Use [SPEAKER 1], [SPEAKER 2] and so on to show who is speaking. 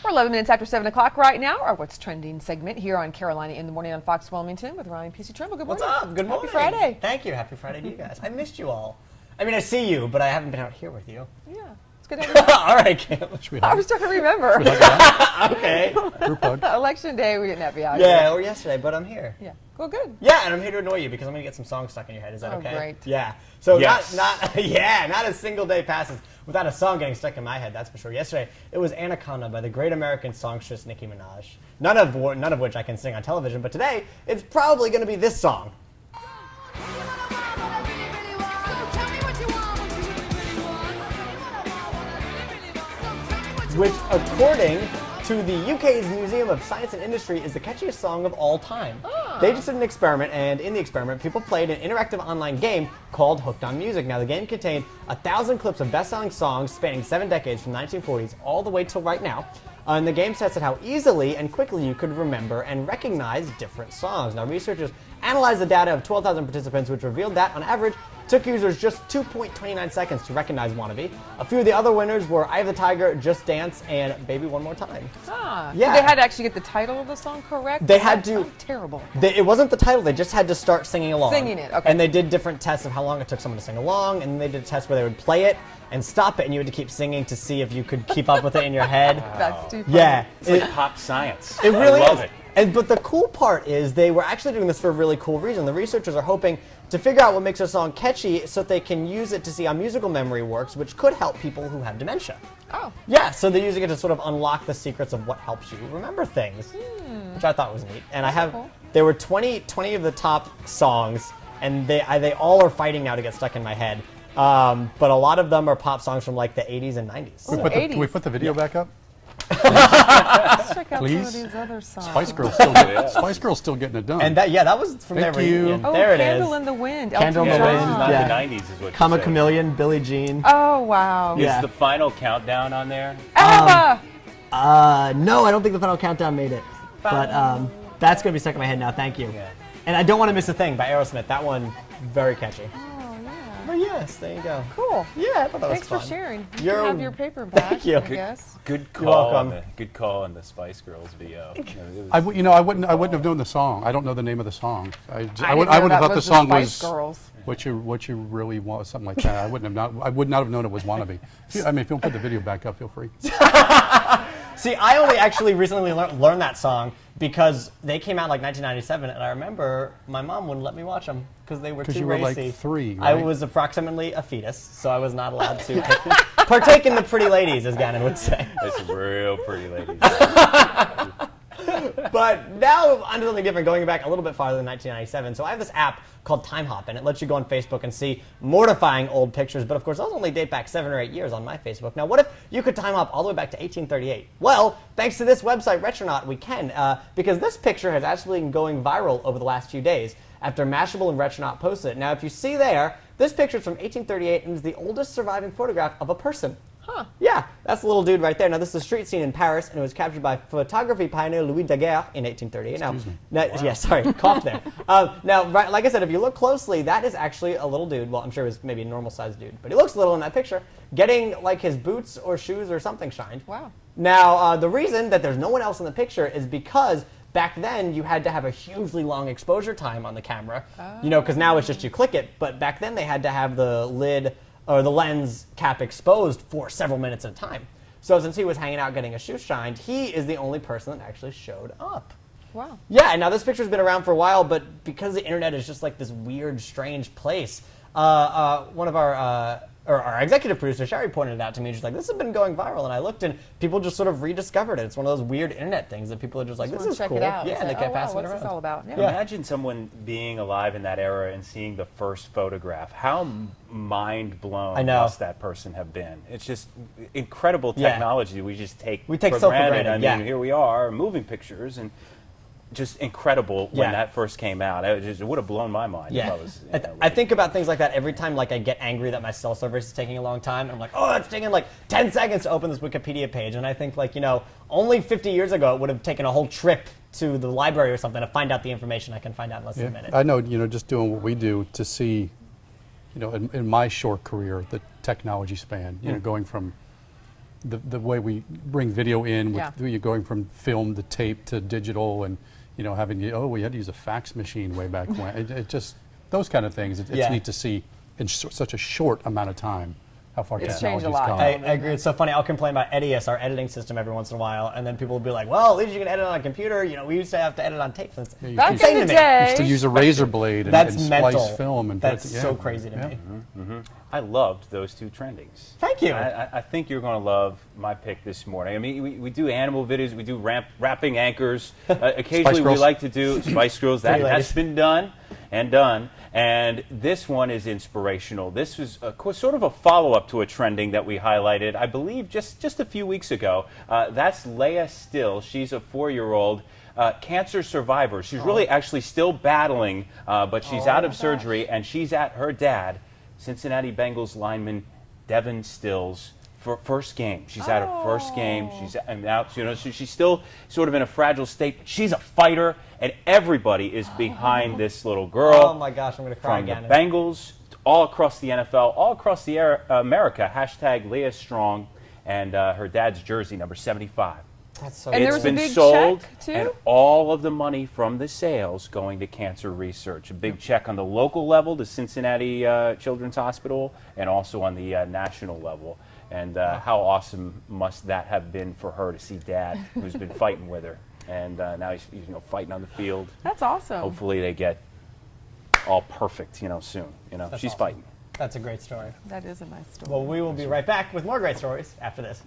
[SPEAKER 1] We're 11 minutes after 7 o'clock right now, our What's Trending segment here on Carolina in the Morning on Fox Wilmington with Ryan P.C. Trimble. Good morning.
[SPEAKER 2] What's up? Good morning.
[SPEAKER 1] Happy Friday.
[SPEAKER 2] Thank you. Happy Friday to you guys. I missed you all. I mean, I see you, but I haven't been out here with you.
[SPEAKER 1] Yeah. It's good to have you back.
[SPEAKER 2] All right, Kim.
[SPEAKER 1] I was trying to remember.
[SPEAKER 2] Okay.
[SPEAKER 3] Group hug.
[SPEAKER 1] Election day, we didn't have you out here.
[SPEAKER 2] Yeah, or yesterday, but I'm here.
[SPEAKER 1] Yeah. Well, good.
[SPEAKER 2] Yeah, and I'm here to annoy you because I'm going to get some songs stuck in your head. Is that okay?
[SPEAKER 1] Great.
[SPEAKER 2] Yeah. So
[SPEAKER 3] Yes.
[SPEAKER 2] not a single day passes without a song getting stuck in my head, that's for sure. Yesterday, it was Anaconda by the great American songstress Nicki Minaj. None of which I can sing on television, but today, it's probably going to be this song. Which, according to the UK's Museum of Science and Industry, is the catchiest song of all time.
[SPEAKER 1] Oh.
[SPEAKER 2] They just did an experiment, and in the experiment, people played an interactive online game called Hooked on Music. Now, the game contained 1,000 clips of best-selling songs spanning 7 decades from the 1940s all the way till right now. And the game tested how easily and quickly you could remember and recognize different songs. Now, researchers analyzed the data of 12,000 participants, which revealed that, on average, took users just 2.29 seconds to recognize Wannabe. A few of the other winners were Eye of the Tiger, Just Dance, and Baby One More Time.
[SPEAKER 1] Ah,
[SPEAKER 2] Yeah.
[SPEAKER 1] So they had to actually get the title of the song correct?
[SPEAKER 2] They had
[SPEAKER 1] That
[SPEAKER 2] to-
[SPEAKER 1] sounds terrible.
[SPEAKER 2] It wasn't the title, they just had to start singing along.
[SPEAKER 1] Singing it, okay.
[SPEAKER 2] And they did different tests of how long it took someone to sing along, and they did a test where they would play it and stop it, and you had to keep singing to see if you could keep up with it in your head.
[SPEAKER 1] That's too funny.
[SPEAKER 2] Yeah.
[SPEAKER 4] It's like pop science.
[SPEAKER 2] It really
[SPEAKER 4] I love
[SPEAKER 2] is.
[SPEAKER 4] it.
[SPEAKER 2] But the cool part is they were actually doing this for a really cool reason. The researchers are hoping to figure out what makes a song catchy so they can use it to see how musical memory works, which could help people who have dementia.
[SPEAKER 1] Oh.
[SPEAKER 2] Yeah, so they're using it to sort of unlock the secrets of what helps you remember things, which I thought was neat. And
[SPEAKER 1] cool.
[SPEAKER 2] there were 20 of the top songs, and they all are fighting now to get stuck in my head. But a lot of them are pop songs from like the 80s and 90s.
[SPEAKER 1] Ooh.
[SPEAKER 3] Can we put the video back up?
[SPEAKER 1] Let's check out some
[SPEAKER 3] Please?
[SPEAKER 1] of these other songs.
[SPEAKER 3] Spice Girl's still getting it done.
[SPEAKER 2] And that was from
[SPEAKER 3] Thank
[SPEAKER 2] their
[SPEAKER 3] you.
[SPEAKER 2] reunion.
[SPEAKER 1] Oh,
[SPEAKER 2] there it
[SPEAKER 1] Candle
[SPEAKER 2] is.
[SPEAKER 1] in the Wind.
[SPEAKER 2] Candle in
[SPEAKER 1] Elton
[SPEAKER 2] the
[SPEAKER 4] Yeah,
[SPEAKER 2] Wind.
[SPEAKER 4] this is
[SPEAKER 1] John.
[SPEAKER 4] not
[SPEAKER 2] Yeah.
[SPEAKER 4] the 90s, is what
[SPEAKER 2] Come a
[SPEAKER 4] you said.
[SPEAKER 2] Chameleon, Billie Jean.
[SPEAKER 1] Oh, wow.
[SPEAKER 2] Yeah.
[SPEAKER 4] Is the final countdown on there?
[SPEAKER 1] Abba!
[SPEAKER 2] No, I don't think the final countdown made it. But that's going to be stuck in my head now. Thank you.
[SPEAKER 4] Yeah.
[SPEAKER 2] And I Don't Want to Miss a Thing by Aerosmith. That one, very catchy.
[SPEAKER 1] Oh, yeah.
[SPEAKER 2] But yes, there you go.
[SPEAKER 1] Cool.
[SPEAKER 2] Yeah, I thought that
[SPEAKER 1] Thanks
[SPEAKER 2] was
[SPEAKER 1] for
[SPEAKER 2] fun.
[SPEAKER 1] sharing. You
[SPEAKER 2] You're-
[SPEAKER 1] can have your paper back,
[SPEAKER 2] Thank you.
[SPEAKER 1] I guess.
[SPEAKER 4] Good
[SPEAKER 2] You're
[SPEAKER 4] call. On
[SPEAKER 2] welcome.
[SPEAKER 4] the, good call on the Spice Girls video. It was-
[SPEAKER 3] I wouldn't have known the song. I don't know the name of the song. I would
[SPEAKER 1] didn't know
[SPEAKER 3] have
[SPEAKER 1] that
[SPEAKER 3] thought the
[SPEAKER 1] was
[SPEAKER 3] song
[SPEAKER 1] Spice
[SPEAKER 3] was
[SPEAKER 1] Girls.
[SPEAKER 3] what you really want, something like that. I would not have known it was Wannabe. If you don't put the video back up, feel free.
[SPEAKER 2] See, I only actually recently learned that song because they came out like 1997, and I remember my mom wouldn't let me watch them because they were
[SPEAKER 3] 'Cause
[SPEAKER 2] too
[SPEAKER 3] you were,
[SPEAKER 2] racy.
[SPEAKER 3] like, 3,
[SPEAKER 2] I
[SPEAKER 3] right?
[SPEAKER 2] was approximately a fetus, so I was not allowed to partake in the pretty ladies, as Gannon would say.
[SPEAKER 4] It's real pretty ladies.
[SPEAKER 2] But now onto something different, going back a little bit farther than 1997. So I have this app called Time Hop, and it lets you go on Facebook and see mortifying old pictures. But of course, those only date back 7 or 8 years on my Facebook. Now, what if you could time hop all the way back to 1838? Well, thanks to this website, Retronaut, we can, because this picture has actually been going viral over the last few days after Mashable and Retronaut posted it. Now, if you see there, this picture is from 1838 and is the oldest surviving photograph of a person.
[SPEAKER 1] Huh.
[SPEAKER 2] Yeah, that's the little dude right there. Now, this is a street scene in Paris, and it was captured by photography pioneer Louis Daguerre in 1838. Yeah, sorry, cough there. Now, right, like I said, if you look closely, that is actually a little dude. Well, I'm sure it was maybe a normal-sized dude, but he looks little in that picture, getting like his boots or shoes or something shined.
[SPEAKER 1] Wow.
[SPEAKER 2] Now, the reason that there's no one else in the picture is because back then you had to have a hugely long exposure time on the camera. You know, because now it's just you click it, but back then they had to have the lid or the lens cap exposed for several minutes at a time. So since he was hanging out getting his shoes shined, he is the only person that actually showed up.
[SPEAKER 1] Wow.
[SPEAKER 2] Yeah, and now this picture's been around for a while, but because the internet is just like this weird, strange place, one of our executive producer, Sherry, pointed it out to me. She's like, this has been going viral, and I looked, and people just sort of rediscovered it. It's one of those weird internet things that people are just like, this is
[SPEAKER 1] check
[SPEAKER 2] cool.
[SPEAKER 1] it out.
[SPEAKER 2] Yeah, and they
[SPEAKER 1] Say,
[SPEAKER 2] kept
[SPEAKER 1] oh, wow,
[SPEAKER 2] passing it
[SPEAKER 1] what's
[SPEAKER 2] around.
[SPEAKER 1] this all about? Yeah.
[SPEAKER 4] Imagine someone being alive in that era and seeing the first photograph. How mind blown
[SPEAKER 2] I know.
[SPEAKER 4] must that person have been? It's just incredible
[SPEAKER 2] Yeah.
[SPEAKER 4] technology we just take
[SPEAKER 2] We take
[SPEAKER 4] for
[SPEAKER 2] so for
[SPEAKER 4] granted.
[SPEAKER 2] granted,
[SPEAKER 4] I mean,
[SPEAKER 2] yeah.
[SPEAKER 4] here we are, moving pictures, and just incredible when
[SPEAKER 2] Yeah.
[SPEAKER 4] that first came out. It would have blown my mind if
[SPEAKER 2] Yeah,
[SPEAKER 4] I was.
[SPEAKER 2] I think about things like that every time. Like I get angry that my cell service is taking a long time. I'm like, oh, it's taking like 10 seconds to open this Wikipedia page, and I think like only 50 years ago it would have taken a whole trip to the library or something to find out the information I can find out in less than a minute.
[SPEAKER 3] I know, just doing what we do to see, in my short career, the technology span, going from the way we bring video in, with,
[SPEAKER 1] Yeah.
[SPEAKER 3] you're going from film to tape to digital, and having we had to use a fax machine way back when. It just those kind of things. It's
[SPEAKER 2] Yeah.
[SPEAKER 3] neat to see in such a short amount of time how far
[SPEAKER 1] It's changed
[SPEAKER 3] technology's
[SPEAKER 1] a lot.
[SPEAKER 3] come.
[SPEAKER 2] I agree. It's so funny. I'll complain about Edius, our editing system, every once in a while, and then people will be like, "Well, at least you can edit on a computer. We used to have to edit on tape." That's
[SPEAKER 3] Yeah, you
[SPEAKER 1] Back
[SPEAKER 3] used
[SPEAKER 1] in the
[SPEAKER 2] to me.
[SPEAKER 1] day.
[SPEAKER 3] used to use a razor blade and,
[SPEAKER 2] That's
[SPEAKER 3] and
[SPEAKER 2] mental.
[SPEAKER 3] splice film. And
[SPEAKER 2] That's
[SPEAKER 3] yeah.
[SPEAKER 2] so crazy to
[SPEAKER 3] Yeah.
[SPEAKER 2] me.
[SPEAKER 4] I loved those two trendings.
[SPEAKER 2] Thank you.
[SPEAKER 4] I think you're going to love my pick this morning. I mean, we do animal videos, we do rapping anchors. Occasionally, we
[SPEAKER 3] Girls.
[SPEAKER 4] like to do Spice Girls. That's
[SPEAKER 2] ladies.
[SPEAKER 4] been done and done. And this one is inspirational. This was sort of a follow-up to a trending that we highlighted, I believe, just a few weeks ago. That's Leah Still. She's a 4-year-old cancer survivor. She's really actually still battling, but she's out of surgery, and she's at her dad, Cincinnati Bengals lineman Devin Still's first game. She's at her first game. She's out. She's still sort of in a fragile state. She's a fighter, and everybody is behind this little girl.
[SPEAKER 2] Oh my gosh, I'm going to cry
[SPEAKER 4] From
[SPEAKER 2] again.
[SPEAKER 4] the Bengals, all across the NFL, all across the America. Hashtag Leah Strong, and her dad's jersey, number 75.
[SPEAKER 2] That's so
[SPEAKER 1] And there
[SPEAKER 2] good.
[SPEAKER 1] was a
[SPEAKER 4] Been
[SPEAKER 1] big
[SPEAKER 4] sold,
[SPEAKER 1] check, too?
[SPEAKER 4] and all of the money from the sales going to cancer research. A big check on the local level to Cincinnati Children's Hospital, and also on the national level. And how awesome must that have been for her to see Dad, who's been fighting with her, and now he's fighting on the field.
[SPEAKER 1] That's awesome.
[SPEAKER 4] Hopefully they get all perfect, soon.
[SPEAKER 2] That's
[SPEAKER 4] She's
[SPEAKER 2] awesome.
[SPEAKER 4] fighting.
[SPEAKER 2] That's a great story.
[SPEAKER 1] That is a nice story.
[SPEAKER 2] Well, we will be right back with more great stories after this.